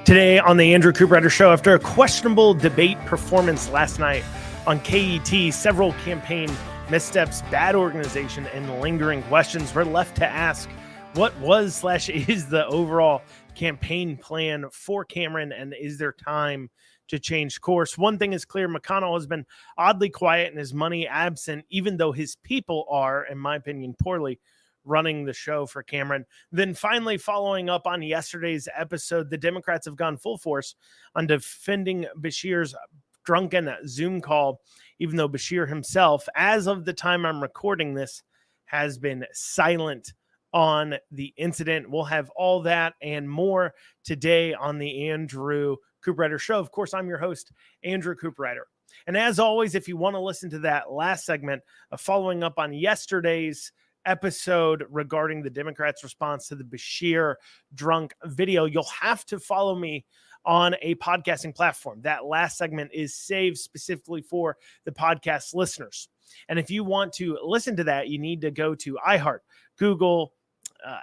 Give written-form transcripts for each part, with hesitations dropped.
Today on the Andrew Cooperrider Show, after a questionable debate performance last night on KET, several campaign missteps, bad organization, and lingering questions, we're left to ask what was/is the overall campaign plan for Cameron, and is there time to change course? One thing is clear: McConnell has been oddly quiet and his money absent, even though his people are, in my opinion, poorly running the show for Cameron. Then finally, following up on yesterday's episode, the Democrats have gone full force on defending Beshear's drunken Zoom call, even though Beshear himself, as of the time I'm recording this, has been silent on the incident. We'll have all that and more today on the Andrew Cooperrider Show. Of course, I'm your host, Andrew Cooperrider. And as always, if you want to listen to that last segment of following up on yesterday's episode regarding the Democrats' response to the Beshear drunk video, you'll have to follow me on a podcasting platform. That last segment is saved specifically for the podcast listeners. And if you want to listen to that, you need to go to iHeart, Google,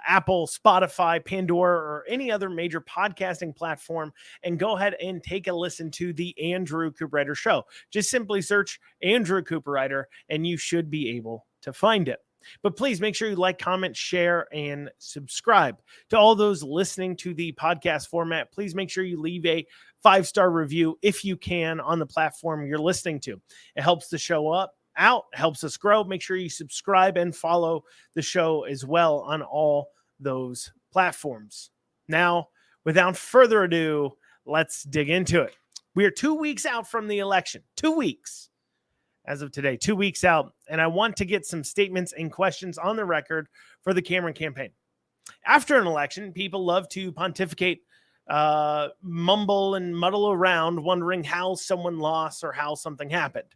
Apple, Spotify, Pandora, or any other major podcasting platform, and go ahead and take a listen to the Andrew Cooperrider Show. Just simply search Andrew Cooperrider and you should be able to find it. But please make sure you like, comment, share, and subscribe. To all those listening to the podcast format, please make sure you leave a 5-star review if you can on the platform you're listening to. It helps the show out, helps us grow. Make sure you subscribe and follow the show as well on all those platforms. Now, without further ado, let's dig into it. We are 2 weeks out from the election. 2 weeks. As of today, 2 weeks out, and I want to get some statements and questions on the record for the Cameron campaign. After an election, people love to pontificate, mumble and muddle around, wondering how someone lost or how something happened.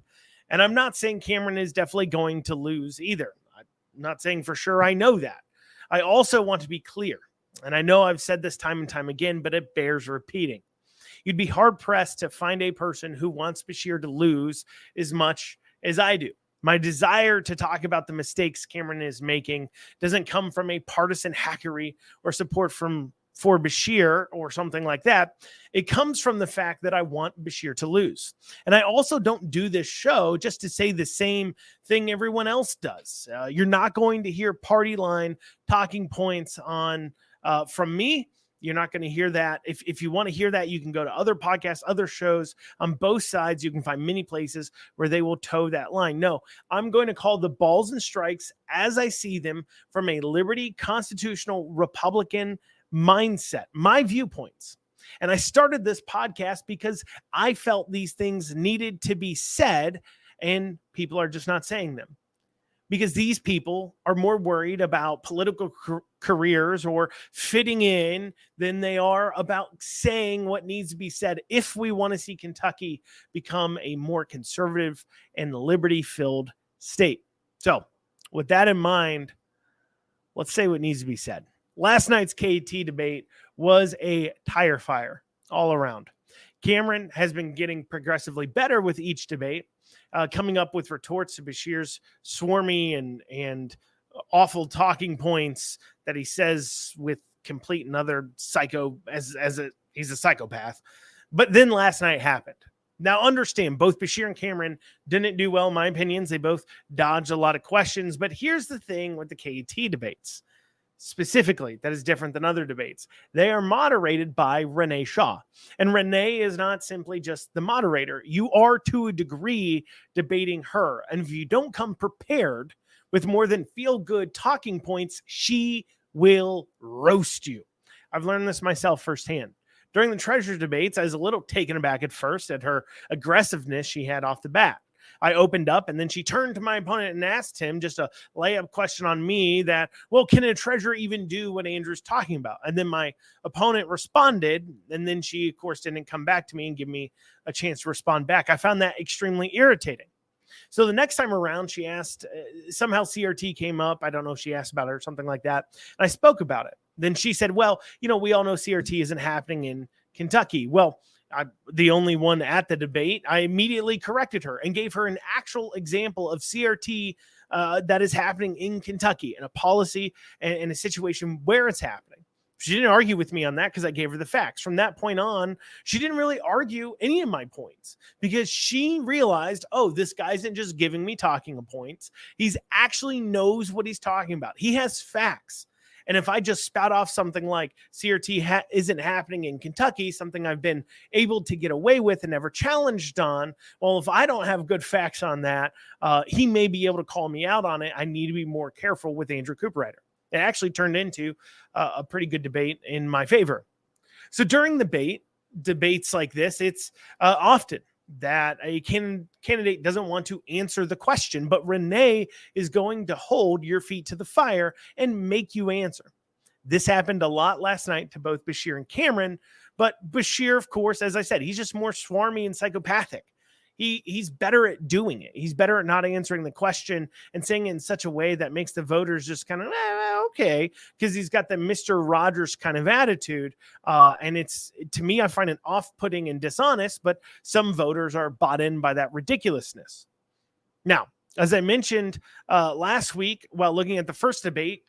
And I'm not saying Cameron is definitely going to lose either. I'm not saying for sure I know that. I also want to be clear, and I know I've said this time and time again, but it bears repeating. You'd be hard-pressed to find a person who wants Beshear to lose as much as I do. My desire to talk about the mistakes Cameron is making doesn't come from a partisan hackery or support for Beshear or something like that. It comes from the fact that I want Beshear to lose. And I also don't do this show just to say the same thing everyone else does. You're not going to hear party line talking points on from me. You're not going to hear that. If you want to hear that, you can go to other podcasts, other shows on both sides. You can find many places where they will toe that line. No, I'm going to call the balls and strikes as I see them from a liberty, constitutional, Republican mindset, my viewpoints. And I started this podcast because I felt these things needed to be said, and people are just not saying them. Because these people are more worried about political careers or fitting in than they are about saying what needs to be said if we want to see Kentucky become a more conservative and liberty-filled state. So with that in mind, let's say what needs to be said. Last night's KET debate was a tire fire all around. Cameron has been getting progressively better with each debate, coming up with retorts to Beshear's swarmy and awful talking points that he says with complete and utter psycho he's a psychopath. But then last night happened. Now understand, both Beshear and Cameron didn't do well in my opinions. They both dodged a lot of questions. But here's the thing with the KET debates. Specifically, that is different than other debates. They are moderated by Renee Shaw. And Renee is not simply just the moderator. You are, to a degree, debating her. And if you don't come prepared with more than feel-good talking points, she will roast you. I've learned this myself firsthand. During the treasurer debates, I was a little taken aback at first at her aggressiveness she had off the bat. I opened up, and then she turned to my opponent and asked him just a layup question on me that, well, can a treasurer even do what Andrew's talking about? And then my opponent responded, and then she, of course, didn't come back to me and give me a chance to respond back. I found that extremely irritating. So the next time around, she asked, somehow CRT came up. I don't know if she asked about it or something like that. And I spoke about it. Then she said, well, we all know CRT isn't happening in Kentucky. Well, I'm the only one at the debate. I immediately corrected her and gave her an actual example of CRT that is happening in Kentucky, in a policy and in a situation where it's happening. She didn't argue with me on that because I gave her the facts. From that point on, she didn't really argue any of my points because she realized, oh, this guy isn't just giving me talking points. He's actually knows what he's talking about. He has facts. And if I just spout off something like CRT isn't happening in Kentucky, something I've been able to get away with and never challenged on, well, if I don't have good facts on that, he may be able to call me out on it. I need to be more careful with Andrew Cooperrider. It actually turned into a pretty good debate in my favor. So during debates like this, it's often that a candidate doesn't want to answer the question, but Renee is going to hold your feet to the fire and make you answer. This happened a lot last night to both Beshear and Cameron, but Beshear, of course, as I said, he's just more swarmy and psychopathic. He's better at doing it. He's better at not answering the question and saying it in such a way that makes the voters just kind of, okay, because he's got the Mr. Rogers kind of attitude. And it's, to me, I find it off-putting and dishonest, but some voters are bought in by that ridiculousness. Now, as I mentioned last week, while looking at the first debate,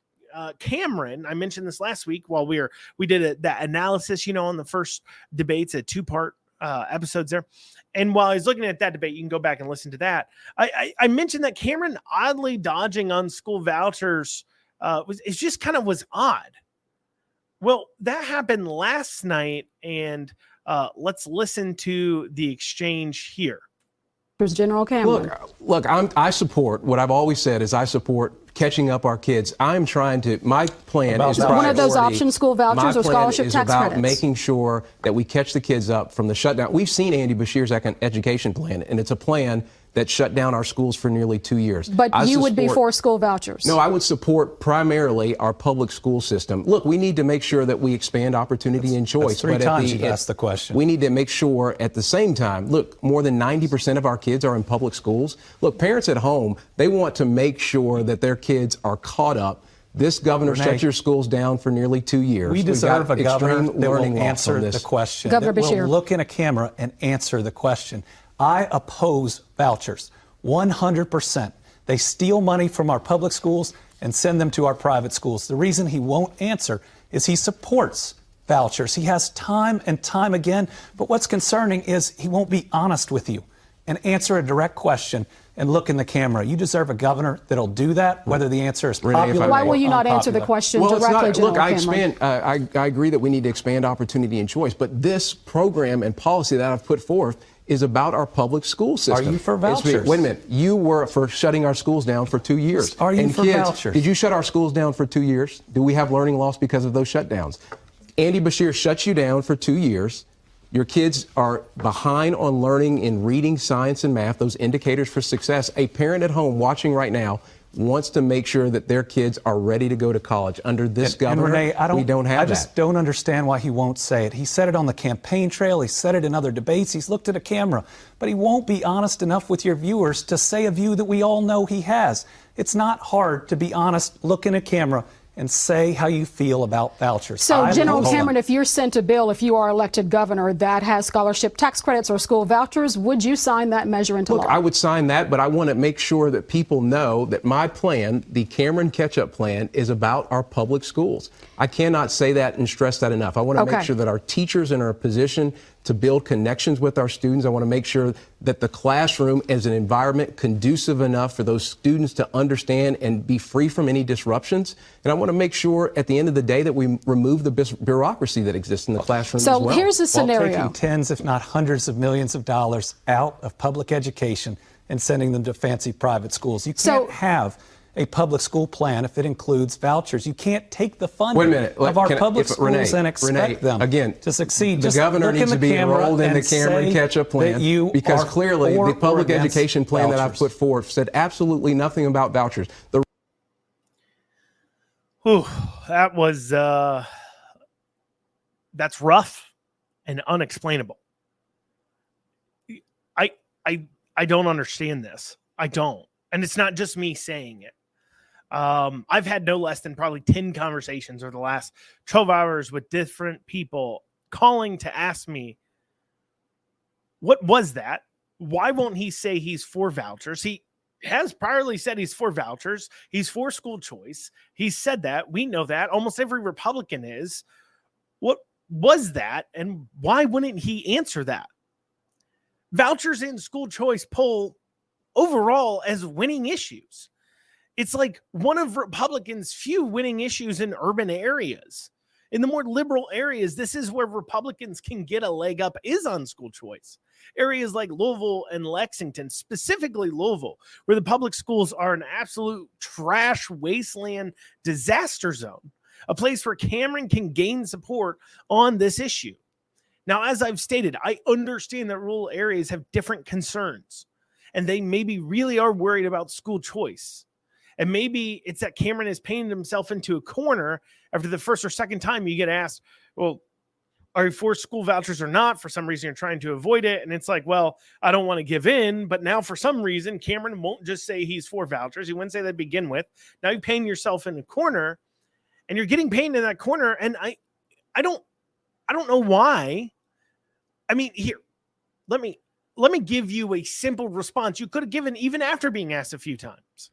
Cameron, I mentioned this last week while we did that analysis, on the first debates, a two-part episodes there. And while I was looking at that debate, you can go back and listen to that. I mentioned that Cameron oddly dodging on school vouchers was odd. Well, that happened last night, and let's listen to the exchange here. There's General Cameron. Look, I support what I've always said is I support catching up our kids. I'm trying to, my plan is one of those option school vouchers or scholarship tax about credits. Making sure that we catch the kids up from the shutdown. We've seen Andy Beshear's education plan, and it's a plan that shut down our schools for nearly 2 years. But you would be for school vouchers? No, I would support primarily our public school system. Look, we need to make sure that we expand opportunity and choice. That's three times you've asked the question. We need to make sure at the same time, look, more than 90% of our kids are in public schools. Look, parents at home, they want to make sure that their kids are caught up. This governor shut your schools down for nearly 2 years. We deserve a governor that will answer the question. Governor Beshear. Beshear. Will look in a camera and answer the question. I oppose vouchers 100%. They steal money from our public schools and send them to our private schools. The reason he won't answer is he supports vouchers. He has time and time again. But what's concerning is he won't be honest with you and answer a direct question and look in the camera. You deserve a governor that'll do that, whether the answer is popular. Why will you not answer the question directly, General Cameron? I agree that we need to expand opportunity and choice, but this program and policy that I've put forth is about our public school system. Are you for vouchers? Wait a minute. You were for shutting our schools down for 2 years. Are you for vouchers? Did you shut our schools down for 2 years? Do we have learning loss because of those shutdowns? Andy Beshear shuts you down for 2 years. Your kids are behind on learning in reading, science, and math, those indicators for success. A parent at home watching right now wants to make sure that their kids are ready to go to college. Under this governor, Renee, we don't have that. I just don't understand why he won't say it. He said it on the campaign trail. He said it in other debates. He's looked at a camera. But he won't be honest enough with your viewers to say a view that we all know he has. It's not hard to be honest, look in a camera, and say how you feel about vouchers. So, General Cameron, if you're sent a bill, if you are elected governor, that has scholarship tax credits or school vouchers, would you sign that measure into law? Look, I would sign that, but I want to make sure that people know that my plan, the Cameron catch-up plan, is about our public schools. I cannot say that and stress that enough. I want to make sure that our teachers are in a position to build connections with our students. I want to make sure that the classroom is an environment conducive enough for those students to understand and be free from any disruptions. And I want to make sure at the end of the day that we remove the bureaucracy that exists in the classroom as well. So here's a scenario. While taking tens, if not hundreds of millions of dollars out of public education and sending them to fancy private schools. You can't have a public school plan if it includes vouchers. You can't take the funding of our public schools and expect them to succeed. The governor needs to be enrolled in the Cameron catch-up plan because clearly the public education plan that I've put forth said absolutely nothing about vouchers. That was that's rough and unexplainable. I don't understand this. I don't. And it's not just me saying it. I've had no less than probably 10 conversations over the last 12 hours with different people calling to ask me, what was that? Why won't he say he's for vouchers? He has priorly said he's for vouchers. He's for school choice. He said that. We know that. Almost every Republican is. was that, and why wouldn't he answer that? Vouchers and school choice poll overall as winning issues. It's like one of Republicans' few winning issues in urban areas. In the more liberal areas, this is where Republicans can get a leg up, is on school choice. Areas like Louisville and Lexington, specifically Louisville, where the public schools are an absolute trash wasteland disaster zone, a place where Cameron can gain support on this issue. Now, as I've stated, I understand that rural areas have different concerns, and they maybe really are worried about school choice. And maybe it's that Cameron has painted himself into a corner after the first or second time you get asked, well, are you for school vouchers or not? For some reason, you're trying to avoid it. And it's like, well, I don't want to give in. But now for some reason, Cameron won't just say he's for vouchers. He wouldn't say that to begin with. Now you're painting yourself in a corner, and you're getting painted in that corner. And I don't know why. I mean, here, let me give you a simple response you could have given even after being asked a few times.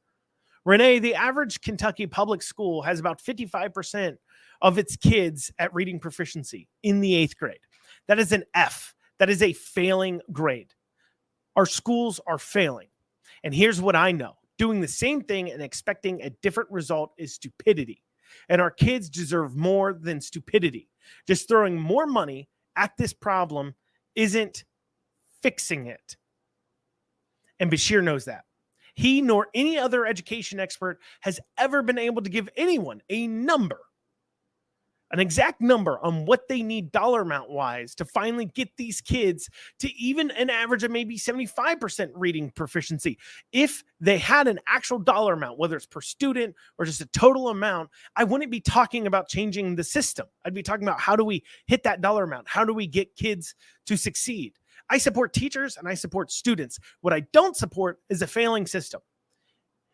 Renee, the average Kentucky public school has about 55% of its kids at reading proficiency in the 8th grade. That is an F. That is a failing grade. Our schools are failing. And here's what I know. Doing the same thing and expecting a different result is stupidity. And our kids deserve more than stupidity. Just throwing more money at this problem isn't fixing it. And Beshear knows that. He nor any other education expert has ever been able to give anyone a number, an exact number on what they need dollar amount wise to finally get these kids to even an average of maybe 75% reading proficiency. If they had an actual dollar amount, whether it's per student or just a total amount, I wouldn't be talking about changing the system. I'd be talking about how do we hit that dollar amount? How do we get kids to succeed? I support teachers and I support students. What I don't support is a failing system.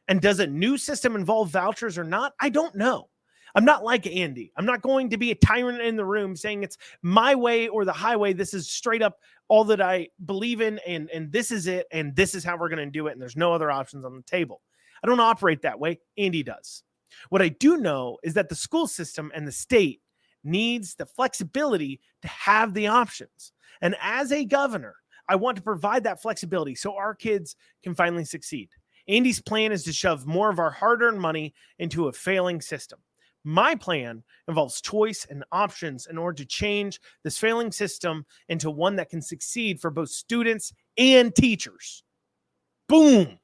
And does a new system involve vouchers or not? I don't know. I'm not like Andy. I'm not going to be a tyrant in the room saying it's my way or the highway. This is straight up all that I believe in, and this is it, and this is how we're going to do it, and there's no other options on the table. I don't operate that way. Andy does. What I do know is that the school system and the state needs the flexibility to have the options. And as a governor, I want to provide that flexibility so our kids can finally succeed. Andy's plan is to shove more of our hard-earned money into a failing system. My plan involves choice and options in order to change this failing system into one that can succeed for both students and teachers. Boom.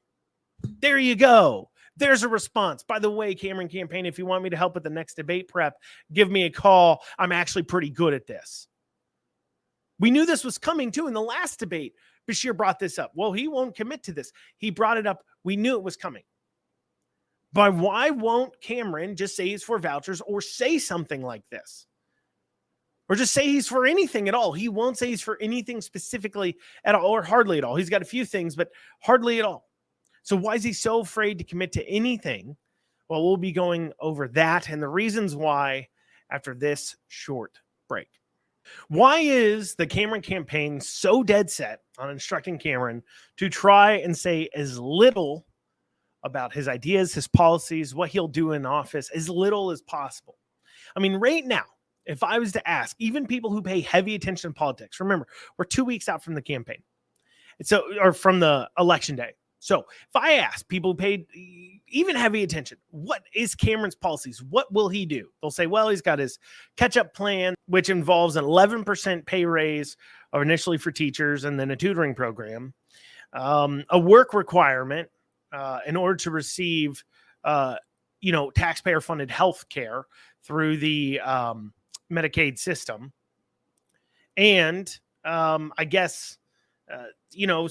There you go. There's a response. By the way, Cameron campaign, if you want me to help with the next debate prep, give me a call. I'm actually pretty good at this. We knew this was coming too in the last debate. Beshear brought this up. Well, he won't commit to this. He brought it up. We knew it was coming. But why won't Cameron just say he's for vouchers or say something like this? Or just say he's for anything at all. He won't say he's for anything specifically at all or hardly at all. He's got a few things, but hardly at all. So why is he so afraid to commit to anything? Well, we'll be going over that and the reasons why after this short break. Why is the Cameron campaign so dead set on instructing Cameron to try and say as little about his ideas, his policies, what he'll do in office, as little as possible? I mean, right now, if I was to ask even people who pay heavy attention to politics, remember, we're 2 weeks out from the campaign, or from the election day. So if I ask people who paid even heavy attention, what is Cameron's policies? What will he do? They'll say, well, he's got his catch-up plan, which involves an 11% pay raise initially for teachers and then a tutoring program, a work requirement in order to receive, taxpayer-funded health care through the Medicaid system. And I guess,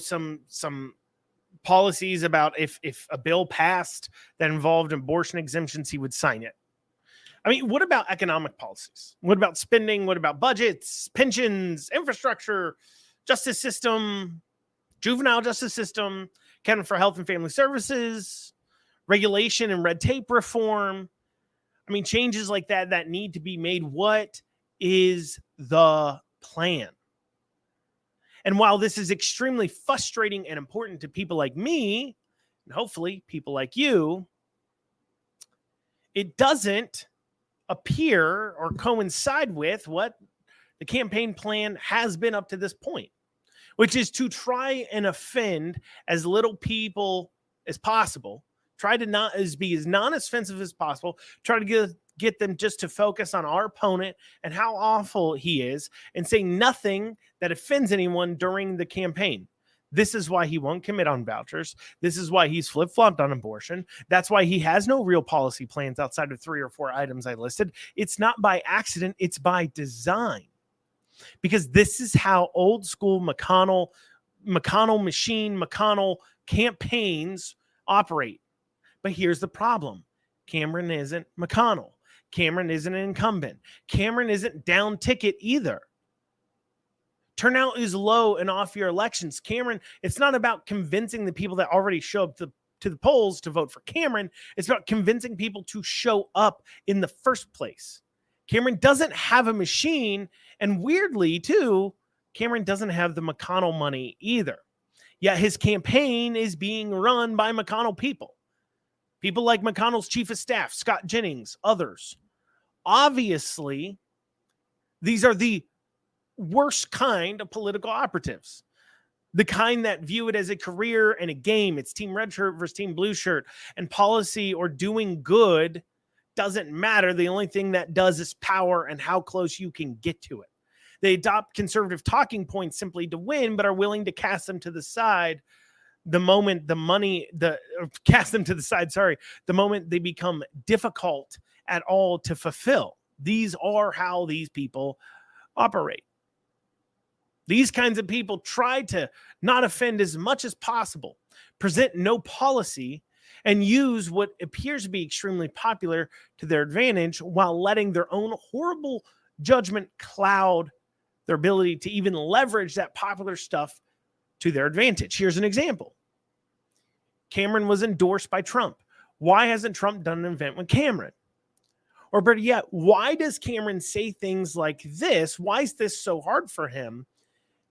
some policies about if a bill passed that involved abortion exemptions, he would sign it. I mean, what about economic policies? What about spending? What about budgets, pensions, infrastructure, justice system, juvenile justice system, accounting for health and family services, regulation and red tape reform? I mean, changes like that need to be made. What is the plan? And while this is extremely frustrating and important to people like me, and hopefully people like you, it doesn't appear or coincide with what The campaign plan has been up to this point, which is to try and offend as little people as possible, try to be as non-offensive as possible, try to get them just to focus on our opponent and how awful he is, and say nothing that offends anyone during the campaign. This is why he won't commit on vouchers. This is why he's flip-flopped on abortion. That's why he has no real policy plans outside of 3 or 4 items I listed. It's not by accident, it's by design. Because this is how old school McConnell machine, McConnell campaigns operate. But here's the problem. Cameron isn't McConnell. Cameron isn't an incumbent. Cameron isn't down ticket either. Turnout is low in off-year elections. Cameron, it's not about convincing the people that already show up to the polls to vote for Cameron. It's about convincing people to show up in the first place. Cameron doesn't have a machine, and weirdly, too, Cameron doesn't have the McConnell money either. Yet his campaign is being run by McConnell people. People like McConnell's chief of staff, Scott Jennings, others. Obviously, these are the worst kind of political operatives. The kind that view it as a career and a game. It's team red shirt versus team blue shirt. And policy or doing good doesn't matter. The only thing that does is power and how close you can get to it. They adopt conservative talking points simply to win, but are willing to cast them to the side the moment the moment they become difficult at all to fulfill. These are how these people operate. These kinds of people try to not offend as much as possible, present no policy, and use what appears to be extremely popular to their advantage while letting their own horrible judgment cloud their ability to even leverage that popular stuff to their advantage. Here's an example. Cameron was endorsed by Trump. Why hasn't Trump done an event with Cameron? Or better yet, why does Cameron say things like this? Why is this so hard for him?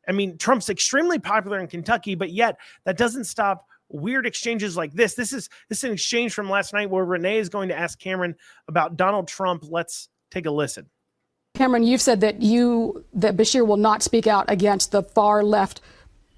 I mean, Trump's extremely popular in Kentucky, but yet that doesn't stop weird exchanges like this. This is an exchange from last night where Renee is going to ask Cameron about Donald Trump. Let's take a listen. Cameron, you've said that Beshear will not speak out against the far left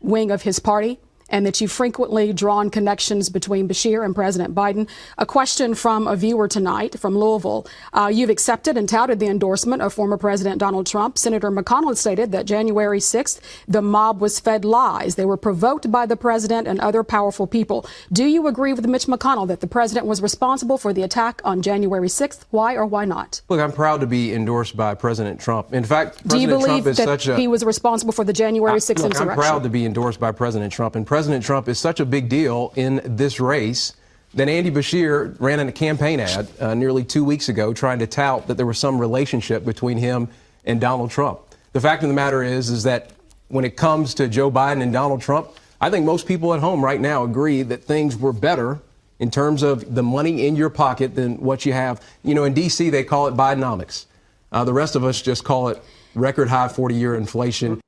wing of his party, and that you've frequently drawn connections between Beshear and President Biden. A question from a viewer tonight from Louisville. You've accepted and touted the endorsement of former President Donald Trump. Senator McConnell stated that January 6th, the mob was fed lies. They were provoked by the president and other powerful people. Do you agree with Mitch McConnell that the president was responsible for the attack on January 6th? Why or why not? Look, I'm proud to be endorsed by President Trump. In fact, do you President believe Trump that he was responsible for the January 6th insurrection? I'm proud to be endorsed by President Trump, and President Trump is such a big deal in this race that Andy Beshear ran a campaign ad nearly 2 weeks ago trying to tout that there was some relationship between him and Donald Trump. The fact of the matter is that when it comes to Joe Biden and Donald Trump, I think most people at home right now agree that things were better in terms of the money in your pocket than what you have. You know, in D.C., they call it Bidenomics. The rest of us just call it record high 40-year inflation.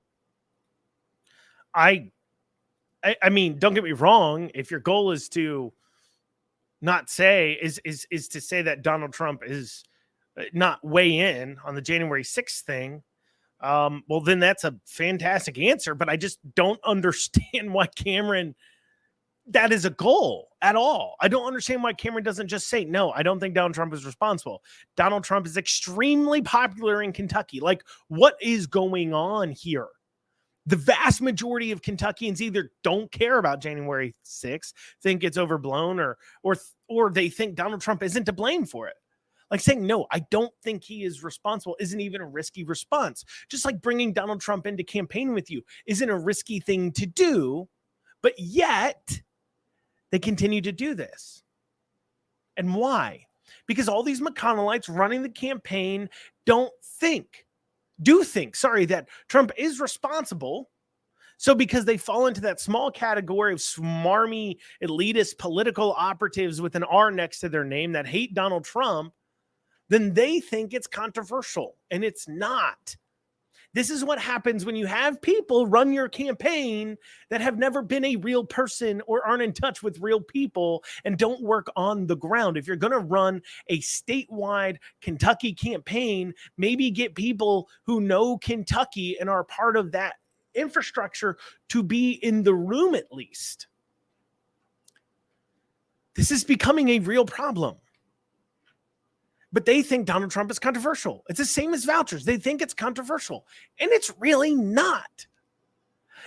I mean, don't get me wrong. If your goal is to not say is to say that Donald Trump is not weigh in on the January 6th thing, well, then that's a fantastic answer. But I just don't understand why Cameron, that is a goal at all. I don't understand why Cameron doesn't just say, no, I don't think Donald Trump is responsible. Donald Trump is extremely popular in Kentucky. Like, what is going on here? The vast majority of Kentuckians either don't care about January 6th, think it's overblown, or they think Donald Trump isn't to blame for it. Like saying, no, I don't think he is responsible isn't even a risky response. Just like bringing Donald Trump into campaign with you isn't a risky thing to do, but yet they continue to do this. And why? Because all these McConnellites running the campaign do think that Trump is responsible. So because they fall into that small category of smarmy, elitist political operatives with an R next to their name that hate Donald Trump, then they think it's controversial, and it's not. This is what happens when you have people run your campaign that have never been a real person or aren't in touch with real people and don't work on the ground. If you're going to run a statewide Kentucky campaign, maybe get people who know Kentucky and are part of that infrastructure to be in the room at least. This is becoming a real problem. But they think Donald Trump is controversial. It's the same as vouchers. They think it's controversial, and it's really not.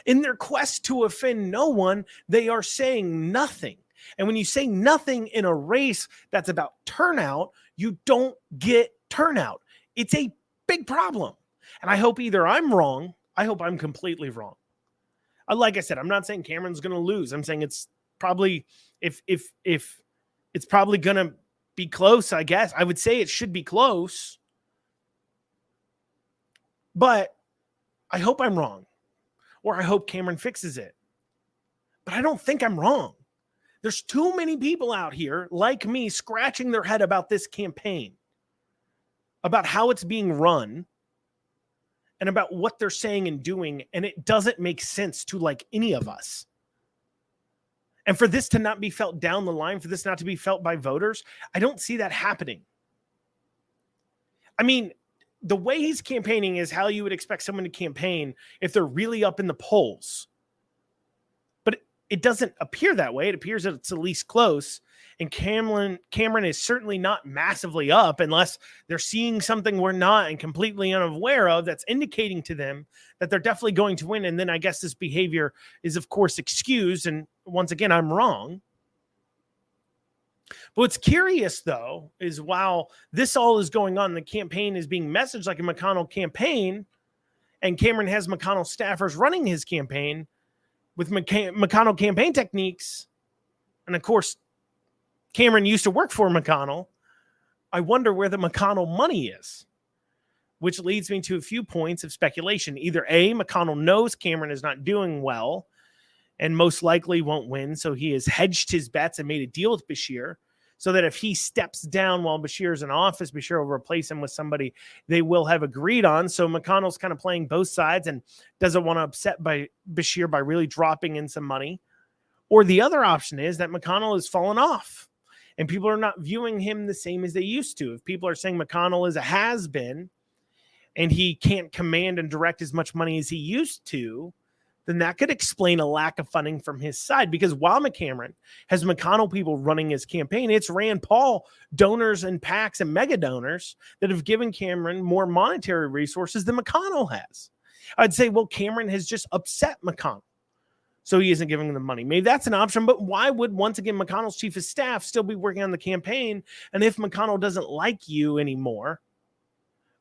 In their quest to offend no one, they are saying nothing. And when you say nothing in a race that's about turnout, you don't get turnout. It's a big problem. And I hope either I'm wrong. I hope I'm completely wrong. Like I said, I'm not saying Cameron's going to lose. I'm saying it's probably, if it's probably going to be close, I guess. I would say it should be close. But I hope I'm wrong. Or I hope Cameron fixes it. But I don't think I'm wrong. There's too many people out here like me scratching their head about this campaign, about how it's being run, and about what they're saying and doing, and it doesn't make sense to like any of us. And for this to not be felt down the line, for this not to be felt by voters, I don't see that happening. I mean, the way he's campaigning is how you would expect someone to campaign if they're really up in the polls. But it doesn't appear that way. It appears that it's at least close. And Cameron is certainly not massively up unless they're seeing something we're not and completely unaware of that's indicating to them that they're definitely going to win. And then I guess this behavior is, of course, excused. And once again, I'm wrong. But what's curious, though, is while this all is going on, the campaign is being messaged like a McConnell campaign, and Cameron has McConnell staffers running his campaign with McConnell campaign techniques. And of course, Cameron used to work for McConnell. I wonder where the McConnell money is, which leads me to a few points of speculation. Either A, McConnell knows Cameron is not doing well and most likely won't win, so he has hedged his bets and made a deal with Beshear so that if he steps down while Beshear is in office, Beshear will replace him with somebody they will have agreed on. So McConnell's kind of playing both sides and doesn't want to upset by Beshear by really dropping in some money. Or the other option is that McConnell has fallen off and people are not viewing him the same as they used to. If people are saying McConnell is a has-been and he can't command and direct as much money as he used to, then that could explain a lack of funding from his side. Because while Cameron has McConnell people running his campaign, it's Rand Paul donors and PACs and mega donors that have given Cameron more monetary resources than McConnell has. I'd say, well, Cameron has just upset McConnell, so he isn't giving them money. Maybe that's an option, but why would, once again, McConnell's chief of staff still be working on the campaign? And if McConnell doesn't like you anymore,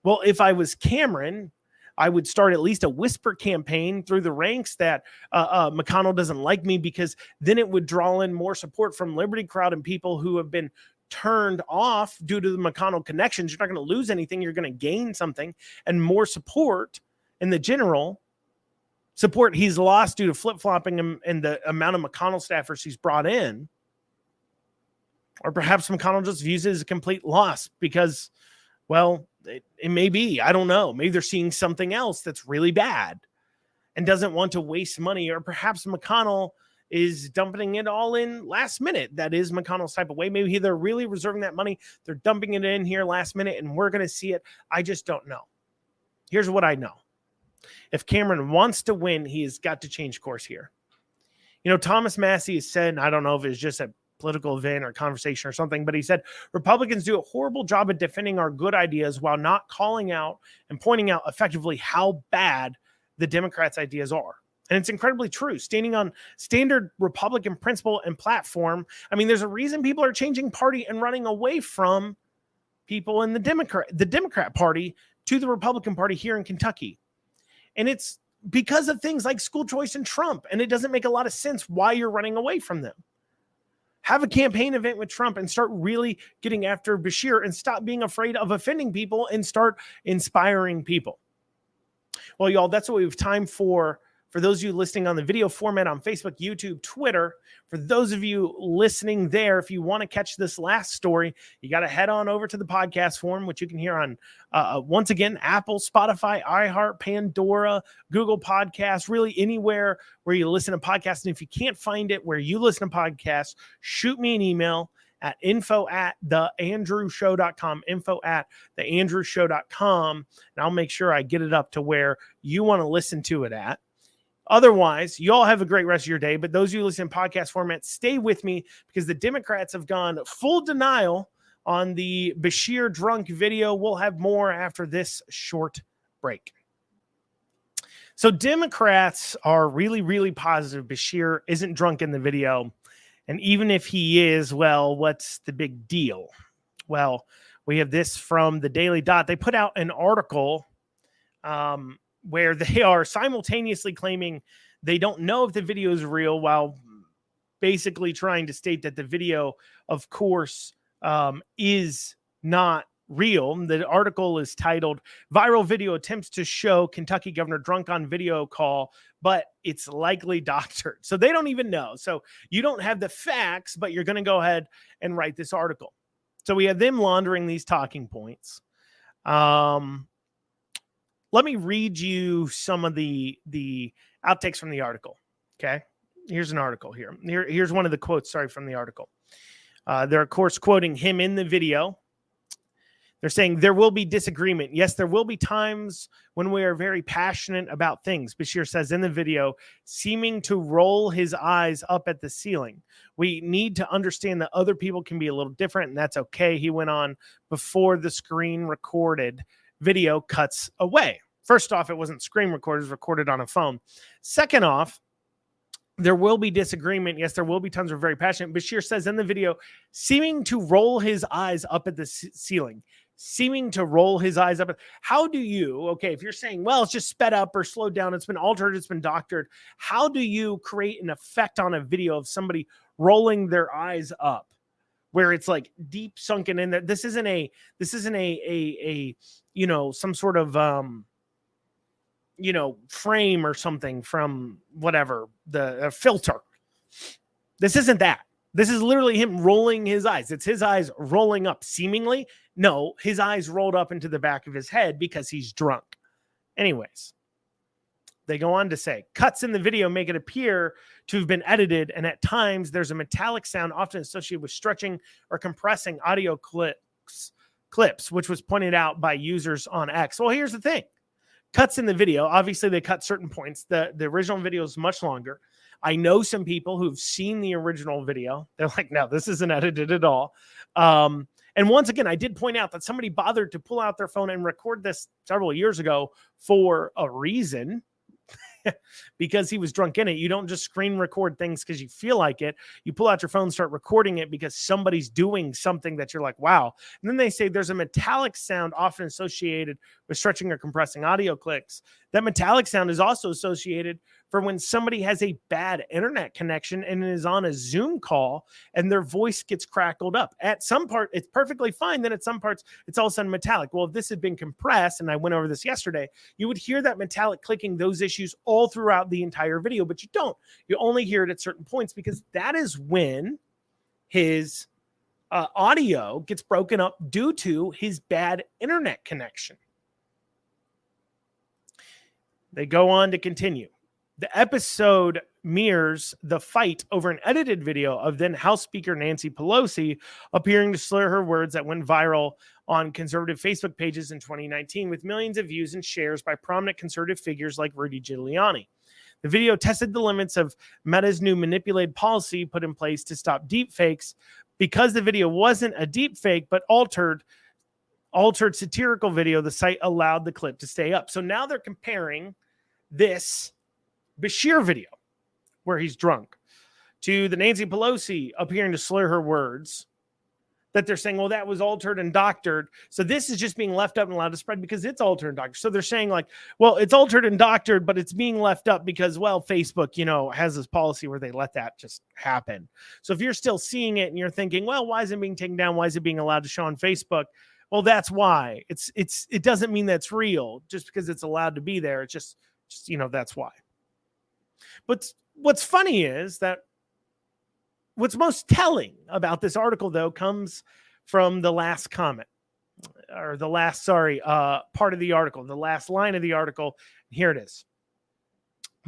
well, if I was Cameron, I would start at least a whisper campaign through the ranks that McConnell doesn't like me, because then it would draw in more support from Liberty Crowd and people who have been turned off due to the McConnell connections. You're not going to lose anything. You're going to gain something and more support in the general support he's lost due to flip-flopping him and the amount of McConnell staffers he's brought in. Or perhaps McConnell just views it as a complete loss because, well, it may be. I don't know. Maybe they're seeing something else that's really bad and doesn't want to waste money. Or perhaps McConnell is dumping it all in last minute. That is McConnell's type of way. Maybe they're really reserving that money. They're dumping it in here last minute and we're going to see it. I just don't know. Here's what I know. If Cameron wants to win, he has got to change course here. You know, Thomas Massey has said, and I don't know if it's just a political event or conversation or something, but he said, Republicans do a horrible job at defending our good ideas while not calling out and pointing out effectively how bad the Democrats' ideas are. And it's incredibly true. Standing on standard Republican principle and platform, I mean, there's a reason people are changing party and running away from people in the Democrat Party to the Republican Party here in Kentucky. And it's because of things like school choice and Trump. And it doesn't make a lot of sense why you're running away from them. Have a campaign event with Trump and start really getting after Beshear and stop being afraid of offending people and start inspiring people. Well, y'all, that's what we have time for For those of you listening on the video format on Facebook, YouTube, Twitter, for those of you listening there, if you want to catch this last story, you got to head on over to the podcast form, which you can hear on, once again, Apple, Spotify, iHeart, Pandora, Google Podcasts, really anywhere where you listen to podcasts. And if you can't find it where you listen to podcasts, shoot me an email at info@theandrewshow.com, info@theandrewshow.com, and I'll make sure I get it up to where you want to listen to it at. Otherwise, you all have a great rest of your day. But those of you listening in podcast format, stay with me because the Democrats have gone full denial on the Beshear drunk video. We'll have more after this short break. So Democrats are really, really positive Beshear isn't drunk in the video. And even if he is, well, what's the big deal? Well, we have this from the Daily Dot. They put out an article where they are simultaneously claiming they don't know if the video is real while basically trying to state that the video, of course, is not real. The article is titled "Viral Video Attempts to Show Kentucky Governor Drunk on Video Call, but It's Likely Doctored." So they don't even know. So you don't have the facts, but you're going to go ahead and write this article. So we have them laundering these talking points. Let me read you some of the outtakes from the article. Okay. Here's an article here. Here's one of the quotes, from the article. They're, of course, quoting him in the video. They're saying there will be disagreement. Yes, there will be times when we are very passionate about things, Beshear says in the video, seeming to roll his eyes up at the ceiling. We need to understand that other people can be a little different, and that's okay, he went on before the screen recorded video cuts away. First off, it wasn't screen recorded, it was recorded on a phone. Second off, there will be disagreement. Yes, there will be tons of very passionate. Beshear says in the video, seeming to roll his eyes up at the ceiling. Seeming to roll his eyes up. How do you, okay, if you're saying, well, it's just sped up or slowed down, it's been altered, it's been doctored, how do you create an effect on a video of somebody rolling their eyes up where it's like deep sunken in there? This isn't a you know, some sort of you know, frame or something from whatever, the filter. This isn't that. This is literally him rolling his eyes. It's his eyes rolling up, seemingly. No, his eyes rolled up into the back of his head because he's drunk. Anyways, they go on to say, cuts in the video make it appear to have been edited, and at times there's a metallic sound often associated with stretching or compressing audio clips, which was pointed out by users on X. Well, here's the thing. Cuts in the video, obviously they cut certain points. The original video is much longer. I know some people who've seen the original video. They're like, no, this isn't edited at all. And once again, I did point out that somebody bothered to pull out their phone and record this several years ago for a reason. Because he was drunk in it. You don't just screen record things because you feel like it. You pull out your phone, start recording it because somebody's doing something that you're like, wow. And then they say there's a metallic sound often associated with stretching or compressing audio clicks. That metallic sound is also associated for when somebody has a bad internet connection and is on a Zoom call and their voice gets crackled up. At some part, it's perfectly fine. Then at some parts, it's all of a sudden metallic. Well, if this had been compressed, and I went over this yesterday, you would hear that metallic clicking, those issues all throughout the entire video, but you don't. You only hear it at certain points because that is when his audio gets broken up due to his bad internet connection. They go on to continue. The episode mirrors the fight over an edited video of then House Speaker Nancy Pelosi appearing to slur her words that went viral on conservative Facebook pages in 2019 with millions of views and shares by prominent conservative figures like Rudy Giuliani. The video tested the limits of Meta's new manipulated policy put in place to stop deepfakes. Because the video wasn't a deepfake but altered satirical video, the site allowed the clip to stay up. So now they're comparing this Beshear video where he's drunk to the Nancy Pelosi appearing to slur her words that they're saying, well, that was altered and doctored. So this is just being left up and allowed to spread because it's altered and doctored. So they're saying like, well, it's altered and doctored, but it's being left up because, well, Facebook, you know, has this policy where they let that just happen. So if you're still seeing it and you're thinking, well, why is it being taken down? Why is it being allowed to show on Facebook? Well, that's why. It doesn't mean that's real just because it's allowed to be there. It's just, you know, that's why. But what's funny is that what's most telling about this article, though, comes from the last comment, or the last, part of the article, the last line of the article. Here it is.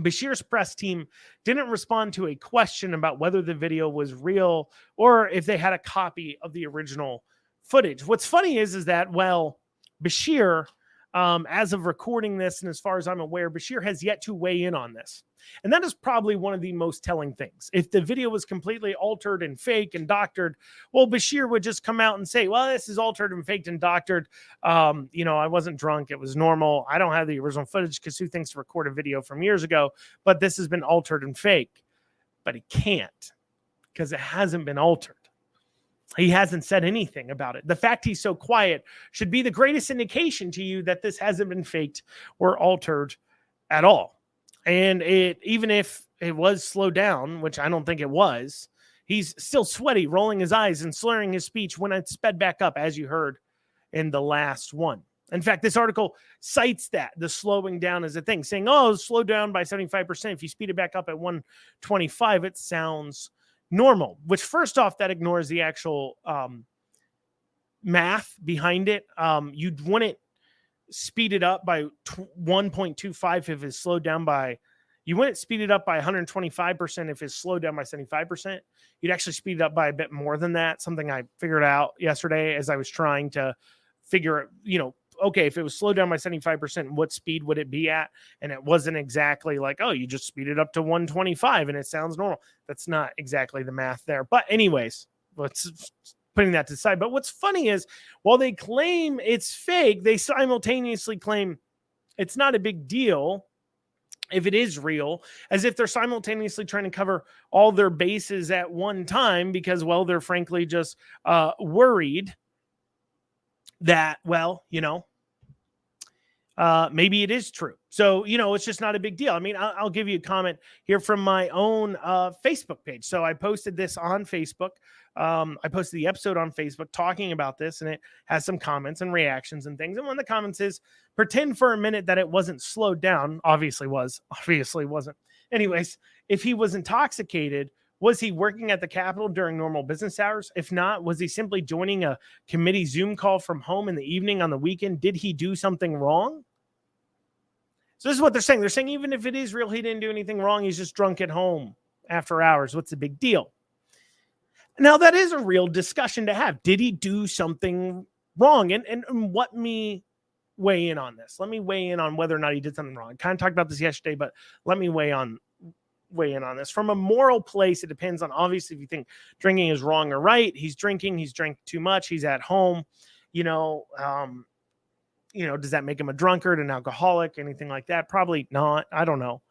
Beshear's press team didn't respond to a question about whether the video was real or if they had a copy of the original footage. What's funny is that, well, Beshear, as of recording this, and as far as I'm aware, Beshear has yet to weigh in on this. And that is probably one of the most telling things. If the video was completely altered and fake and doctored, well, Beshear would just come out and say, well, this is altered and faked and doctored. I wasn't drunk. It was normal. I don't have the original footage because who thinks to record a video from years ago, but this has been altered and fake. But he can't, because it hasn't been altered. He hasn't said anything about it. The fact he's so quiet should be the greatest indication to you that this hasn't been faked or altered at all. And even if it was slowed down, which I don't think it was, he's still sweaty, rolling his eyes and slurring his speech when it sped back up, as you heard in the last one. In fact, this article cites that, the slowing down as a thing, saying, oh, slow down by 75%. If you speed it back up at 125, it sounds normal, which first off, that ignores the actual math behind it. You wouldn't speed it up by 1.25 if it's slowed down by, you wouldn't speed it up by 125% if it's slowed down by 75%. You'd actually speed it up by a bit more than that, something I figured out yesterday as I was trying to figure, okay, if it was slowed down by 75%, what speed would it be at? And it wasn't exactly like, oh, you just speed it up to 125 and it sounds normal. That's not exactly the math there. But anyways, let's putting that to the side. But what's funny is while they claim it's fake, they simultaneously claim it's not a big deal if it is real, as if they're simultaneously trying to cover all their bases at one time because, well, they're frankly just worried that, well, maybe it is true. So, it's just not a big deal. I mean, I'll give you a comment here from my own Facebook page. So I posted this on Facebook. I posted the episode on Facebook talking about this, and it has some comments and reactions and things. And one of the comments is, pretend for a minute that it wasn't slowed down. Obviously wasn't. Anyways, if he was intoxicated, was he working at the Capitol during normal business hours? If not, was he simply joining a committee Zoom call from home in the evening on the weekend? Did he do something wrong? So this is what they're saying. They're saying even if it is real, he didn't do anything wrong. He's just drunk at home after hours. What's the big deal? Now, that is a real discussion to have. Did he do something wrong? And let me weigh in on this. Let me weigh in on whether or not he did something wrong. I kind of talked about this yesterday, but let me weigh in on this. From a moral place, it depends on, obviously, if you think drinking is wrong or right. He's drinking. He's drank too much. He's at home. Does that make him a drunkard, an alcoholic, anything like that? Probably not. I don't know.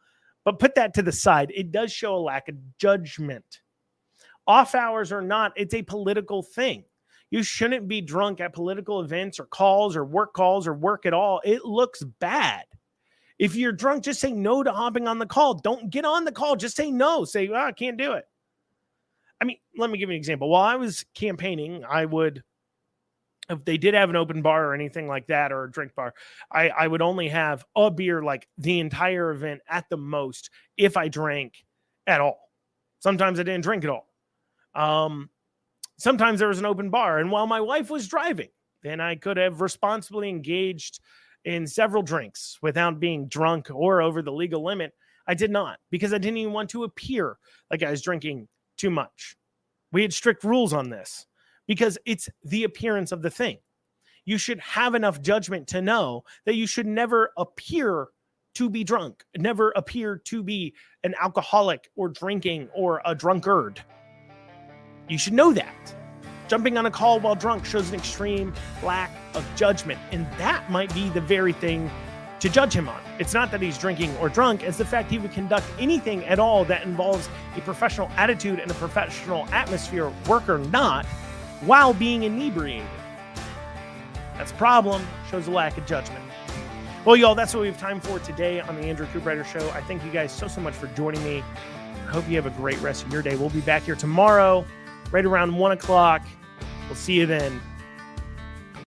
But put that to the side. It does show a lack of judgment. Off hours or not, it's a political thing. You shouldn't be drunk at political events or calls or work at all. It looks bad. If you're drunk, just say no to hopping on the call. Don't get on the call. Just say no. Say, I can't do it. I mean, let me give you an example. While I was campaigning, I would, if they did have an open bar or anything like that, or a drink bar, I would only have a beer like the entire event at the most if I drank at all. Sometimes I didn't drink at all. Sometimes there was an open bar. And while my wife was driving, then I could have responsibly engaged in several drinks without being drunk or over the legal limit. I did not, because I didn't even want to appear like I was drinking too much. We had strict rules on this because it's the appearance of the thing. You should have enough judgment to know that you should never appear to be drunk, never appear to be an alcoholic or drinking or a drunkard. You should know that. Jumping on a call while drunk shows an extreme lack of judgment, and that might be the very thing to judge him on. It's not that he's drinking or drunk, it's the fact he would conduct anything at all that involves a professional attitude and a professional atmosphere, work or not, while being inebriated. That's a problem, shows a lack of judgment. Well, y'all, that's what we have time for today on the Andrew Cooperrider Show. I thank you guys so much for joining me. I hope you have a great rest of your day. We'll be back here tomorrow, right around 1 o'clock. We'll see you then.